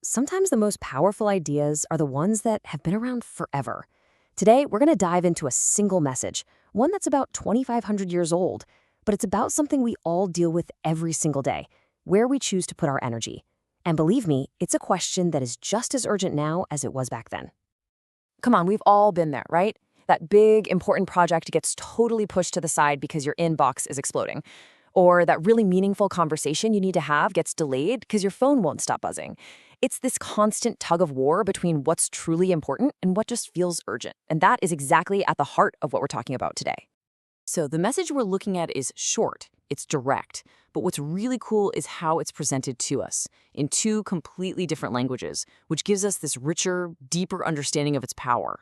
Sometimes the most powerful ideas are the ones that have been around forever. Today, we're going to dive into a single message, one that's about 2,500 years old, but it's about something we all deal with every single day, where we choose to put our energy. And believe me, it's a question that is just as urgent now as it was back then. Come on, we've all been there, right? That big, important project gets totally pushed to the side because your inbox is exploding. Or that really meaningful conversation you need to have gets delayed because your phone won't stop buzzing. It's this constant tug of war between what's truly important and what just feels urgent. And that is exactly at the heart of what we're talking about today. So the message we're looking at is short, it's direct, but what's really cool is how it's presented to us in two completely different languages, which gives us this richer, deeper understanding of its power.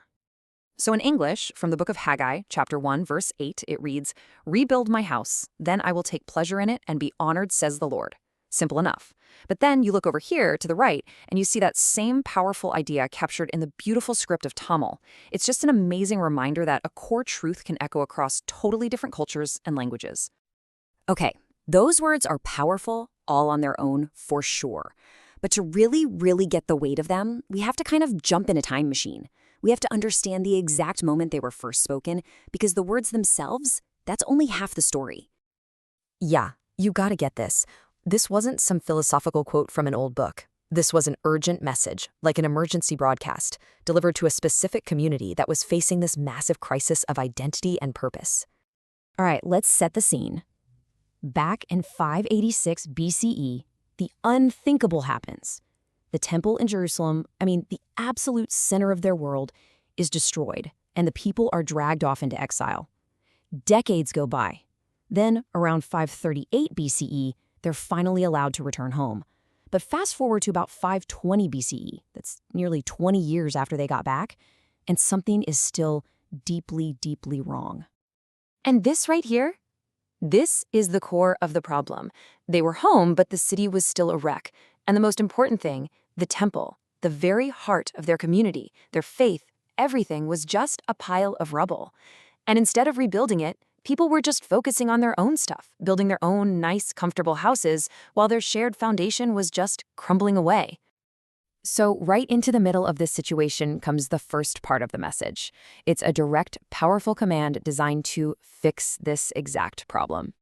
So in English, from the book of Haggai, chapter 1, verse 8, it reads, "Rebuild my house, then I will take pleasure in it and be honored, says the Lord." Simple enough. But then you look over here to the right, and you see that same powerful idea captured in the beautiful script of Tamil. It's just an amazing reminder that a core truth can echo across totally different cultures and languages. Okay, those words are powerful, all on their own, for sure. But to really, really get the weight of them, we have to kind of jump in a time machine. We have to understand the exact moment they were first spoken, because the words themselves, that's only half the story. Yeah, you gotta get this. This wasn't some philosophical quote from an old book. This was an urgent message, like an emergency broadcast, delivered to a specific community that was facing this massive crisis of identity and purpose. All right, let's set the scene. Back in 586 BCE, the unthinkable happens. The temple in Jerusalem, the absolute center of their world, is destroyed, and the people are dragged off into exile. Decades go by. Then, around 538 BCE, they're finally allowed to return home. But fast forward to about 520 BCE, that's nearly 20 years after they got back, and something is still deeply, deeply wrong. And this right here? This is the core of the problem. They were home, but the city was still a wreck. And the most important thing, the temple, the very heart of their community, their faith, everything was just a pile of rubble. And instead of rebuilding it, people were just focusing on their own stuff, building their own nice, comfortable houses, while their shared foundation was just crumbling away. So right into the middle of this situation comes the first part of the message. It's a direct, powerful command designed to fix this exact problem.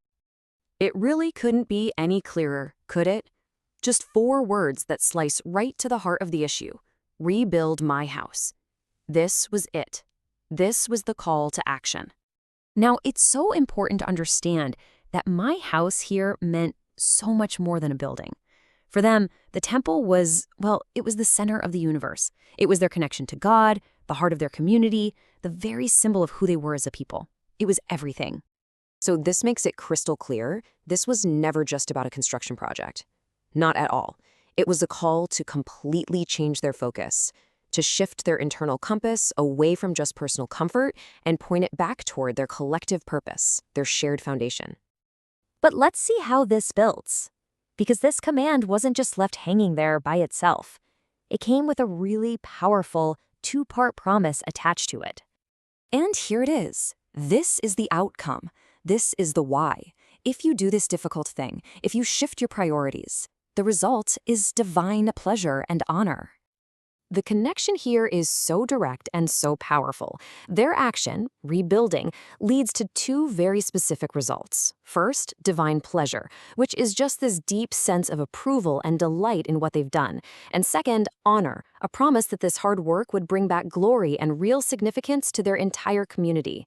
It really couldn't be any clearer, could it? Just 4 words that slice right to the heart of the issue. Rebuild my house. This was it. This was the call to action. Now, it's so important to understand that my house here meant so much more than a building. For them, the temple was, it was the center of the universe. It was their connection to God, the heart of their community, the very symbol of who they were as a people. It was everything. So this makes it crystal clear, this was never just about a construction project. Not at all. It was a call to completely change their focus, to shift their internal compass away from just personal comfort and point it back toward their collective purpose, their shared foundation. But let's see how this builds. Because this command wasn't just left hanging there by itself. It came with a really powerful 2-part promise attached to it. And here it is. This is the outcome. This is the why. If you do this difficult thing, if you shift your priorities, the result is divine pleasure and honor. The connection here is so direct and so powerful. Their action, rebuilding, leads to 2 very specific results. First, divine pleasure, which is just this deep sense of approval and delight in what they've done. And second, honor, a promise that this hard work would bring back glory and real significance to their entire community.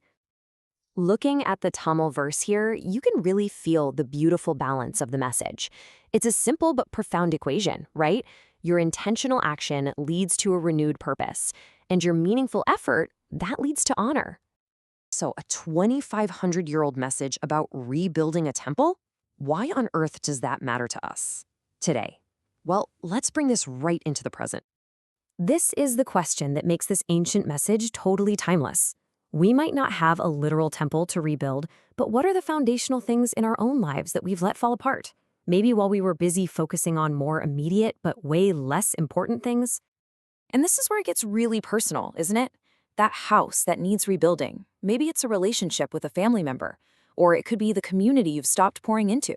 Looking at the Tamil verse here, you can really feel the beautiful balance of the message. It's a simple but profound equation, right? Your intentional action leads to a renewed purpose, and your meaningful effort, that leads to honor. So a 2,500-year-old message about rebuilding a temple? Why on earth does that matter to us today? Well, let's bring this right into the present. This is the question that makes this ancient message totally timeless. We might not have a literal temple to rebuild, but what are the foundational things in our own lives that we've let fall apart? Maybe while we were busy focusing on more immediate but way less important things. And this is where it gets really personal, isn't it? That house that needs rebuilding. Maybe it's a relationship with a family member, or it could be the community you've stopped pouring into.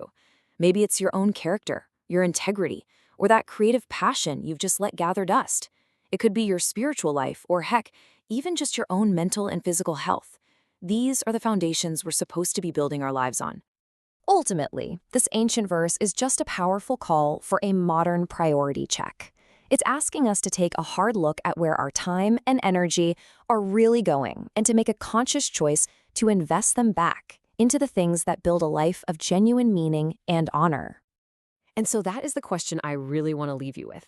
Maybe it's your own character, your integrity, or that creative passion you've just let gather dust. It could be your spiritual life, or heck, even just your own mental and physical health. These are the foundations we're supposed to be building our lives on. Ultimately, this ancient verse is just a powerful call for a modern priority check. It's asking us to take a hard look at where our time and energy are really going and to make a conscious choice to invest them back into the things that build a life of genuine meaning and honor. And so that is the question I really want to leave you with.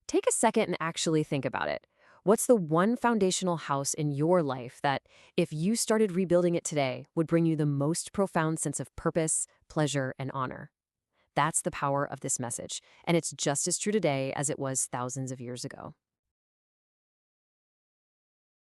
Take a second and actually think about it. What's the one foundational house in your life that, if you started rebuilding it today, would bring you the most profound sense of purpose, pleasure, and honor? That's the power of this message, and it's just as true today as it was thousands of years ago.